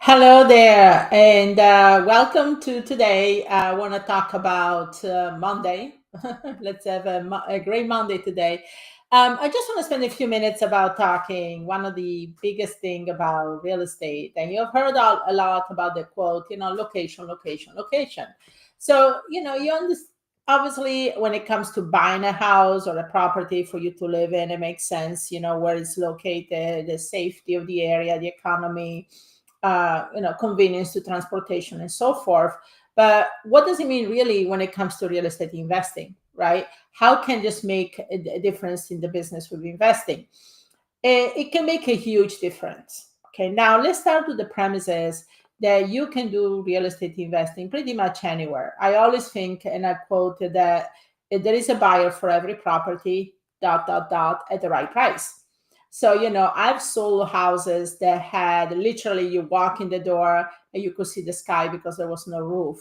Hello there, and welcome to today. I want to talk about Monday. Let's have a great Monday today. I just want to spend a few minutes about talking one of the biggest thing about real estate, and you've heard a lot about the quote, location, location, location. So you understand. Obviously, when it comes to buying a house or a property for you to live in, it makes sense. Where it's located, the safety of the area, the economy, convenience to transportation and so forth. But what does it mean really when it comes to real estate investing, right? How can just make a difference in the business with investing? It can make a huge difference. Okay, now let's start with the premises that you can do real estate investing pretty much anywhere. I always think, and I quote that there is a buyer for every property, dot, dot, dot, at the right price. So, I've sold houses that had literally you walk in the door and you could see the sky because there was no roof,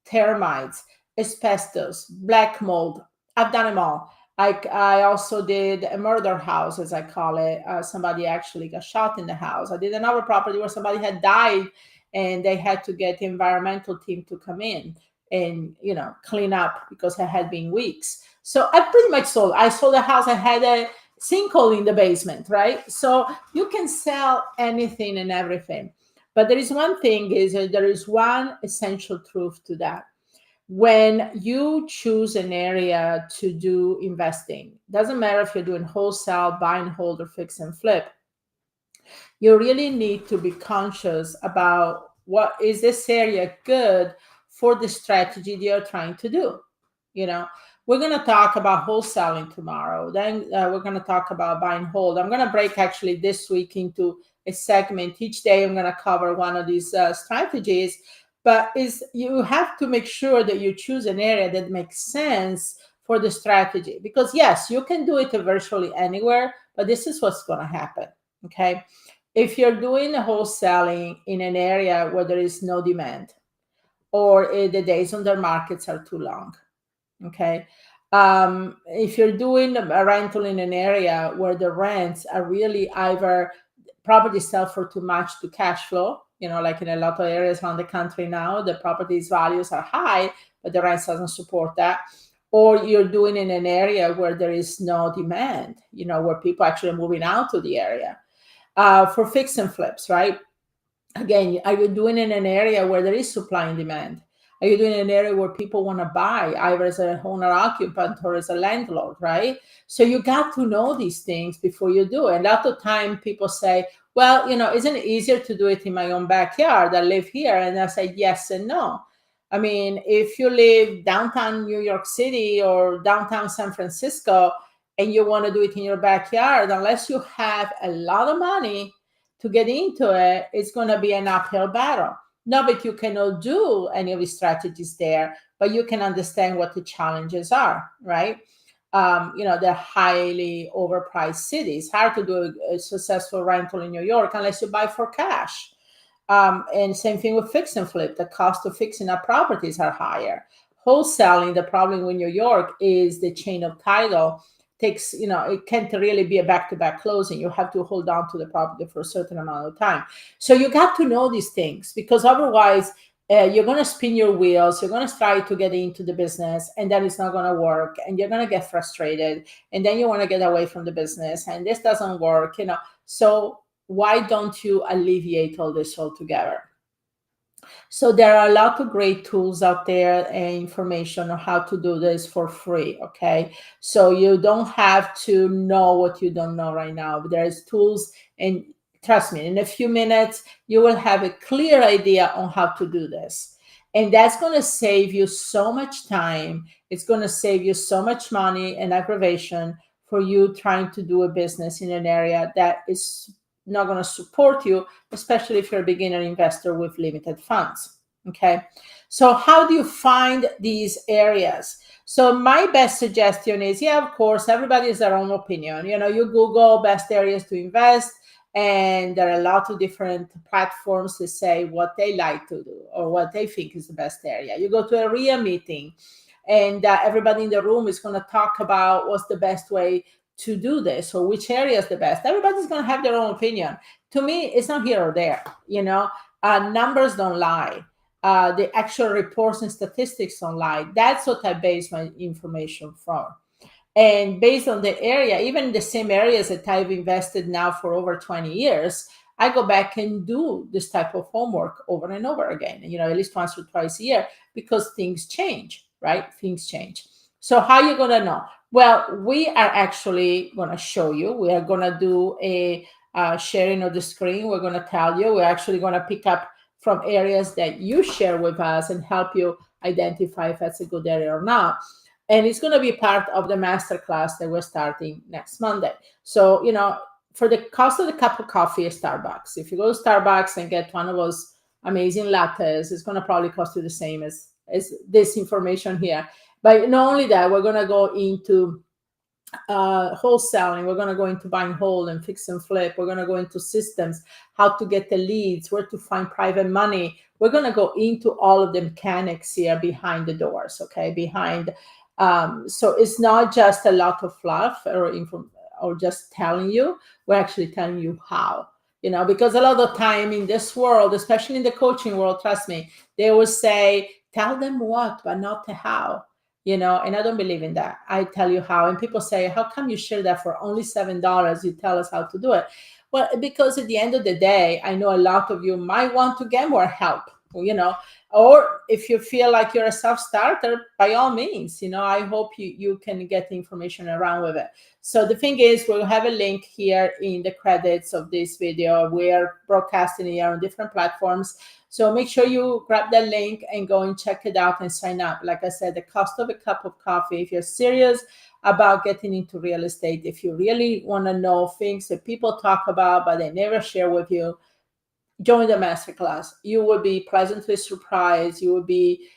termites, asbestos, black mold. I've done them all. I also did a murder house, as I call it. Somebody actually got shot in the house. I did another property where somebody had died and they had to get the environmental team to come in and, clean up because it had been weeks. So I pretty much sold. I sold a house. I had a sinkhole in the basement, right? So you can sell anything and everything. But there is one thing is there is one essential truth to that. When you choose an area to do investing, doesn't matter if you're doing wholesale, buy and hold, or fix and flip, you really need to be conscious about what is this area good for the strategy that you're trying to do. You know, we're going to talk about wholesaling tomorrow. Then we're going to talk about buy and hold. I'm going to break actually this week into a segment. Each day I'm going to cover one of these strategies. But is you have to make sure that you choose an area that makes sense for the strategy. Because yes, you can do it virtually anywhere, but this is what's going to happen. Okay. If you're doing wholesaling in an area where there is no demand or the days on the markets are too long, okay, if you're doing a rental in an area where the rents are really either property sell for too much to cash flow, like in a lot of areas around the country now, the properties values are high, but the rents doesn't support that. Or you're doing in an area where there is no demand, where people actually are moving out to the area. For fix and flips, right? Again, are you doing in an area where there is supply and demand? Are you doing in an area where people want to buy, either as an owner occupant or as a landlord, right? So you got to know these things before you do it. And a lot of time people say, well, isn't it easier to do it in my own backyard? I live here. And I say yes and no. I mean, if you live downtown New York City or downtown San Francisco and you want to do it in your backyard, unless you have a lot of money to get into it, it's going to be an uphill battle. Not that you cannot do any of these strategies there, but you can understand what the challenges are, right? They're highly overpriced cities. Hard to do a successful rental in New York unless you buy for cash. And same thing with fix and flip. The cost of fixing up properties are higher. Wholesaling, the problem with New York is the chain of title takes, it can't really be a back-to-back closing. You have to hold on to the property for a certain amount of time. So you got to know these things, because otherwise you're going to spin your wheels. You're going to try to get into the business and then it's not going to work, and you're going to get frustrated, and then you want to get away from the business and this doesn't work, So why don't you alleviate all this altogether? So there are a lot of great tools out there and information on how to do this for free. Okay. So you don't have to know what you don't know right now. There's tools, and trust me, in a few minutes, you will have a clear idea on how to do this. And that's going to save you so much time. It's going to save you so much money and aggravation for you trying to do a business in an area that is not going to support you, especially if you're a beginner investor with limited funds. Okay. So how do you find these areas? So my best suggestion is, yeah, of course, everybody has their own opinion. You Google best areas to invest, and there are a lot of different platforms to say what they like to do or what they think is the best area. You go to a REI meeting, and everybody in the room is going to talk about what's the best way to do this, or which area is the best. Everybody's going to have their own opinion. To me, it's not here or there. numbers don't lie. The actual reports and statistics don't lie. That's what I base my information from. And based on the area, even the same areas that I've invested now for over 20 years, I go back and do this type of homework over and over again, at least once or twice a year, because things change, right? Things change. So how are you going to know? Well, we are actually going to show you. We are going to do a sharing of the screen. We're going to tell you. We're actually going to pick up from areas that you share with us and help you identify if that's a good area or not. And it's going to be part of the masterclass that we're starting next Monday. So, for the cost of the cup of coffee at Starbucks, if you go to Starbucks and get one of those amazing lattes, it's going to probably cost you the same as this information here. But not only that, we're going to go into wholesaling. We're going to go into buying whole and fix and flip. We're going to go into systems, how to get the leads, where to find private money. We're going to go into all of the mechanics here behind the doors, okay? So it's not just a lot of fluff or just telling you. We're actually telling you how, because a lot of the time in this world, especially in the coaching world, trust me, they will say, tell them what, but not the how. And I don't believe in that. I tell you how. And people say, how come you share that for only $7? You tell us how to do it. Well, because at the end of the day, I know a lot of you might want to get more help, or if you feel like you're a self-starter, by all means, I hope you can get the information around with it. So the thing is, we'll have a link here in the credits of this video. We're broadcasting here on different platforms. So make sure you grab that link and go and check it out and sign up. Like I said, the cost of a cup of coffee, if you're serious about getting into real estate, if you really want to know things that people talk about, but they never share with you, join the masterclass. You will be pleasantly surprised. We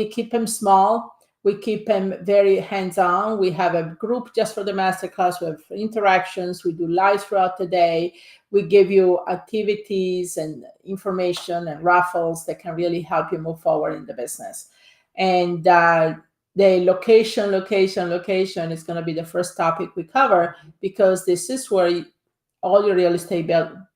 keep them small. We keep them very hands-on. We have a group just for the masterclass with interactions. We do live throughout the day. We give you activities and information and raffles that can really help you move forward in the business. And the location is going to be the first topic we cover, because this is where all your real estate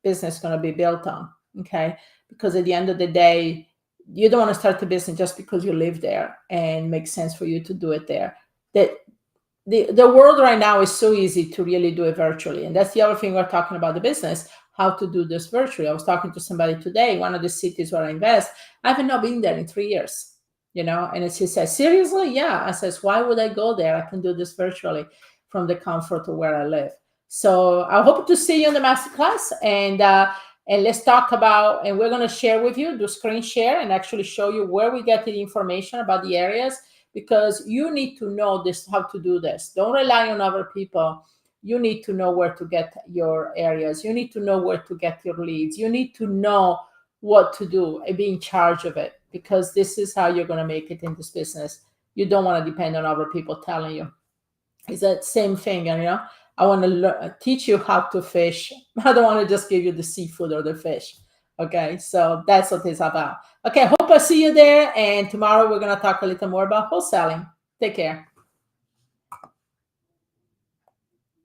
business is going to be built on. Okay. Because at the end of the day, you don't want to start the business just because you live there and makes sense for you to do it there. The world right now is so easy to really do it virtually. And that's the other thing we're talking about the business, how to do this virtually. I was talking to somebody today, one of the cities where I invest. I haven't not been there in 3 years, and she says, seriously? Yeah. I says, why would I go there? I can do this virtually from the comfort of where I live. So I hope to see you in the masterclass, and let's talk about, and we're going to share with you, do screen share and actually show you where we get the information about the areas, because you need to know this, how to do this. Don't rely on other people. You need to know where to get your areas. You need to know where to get your leads. You need to know what to do and be in charge of it, because this is how you're going to make it in this business. You don't want to depend on other people telling you. It's that same thing, I want to teach you how to fish. I don't want to just give you the seafood or the fish. Okay, so that's what it's about. Okay, hope I see you there. And tomorrow we're going to talk a little more about wholesaling. Take care.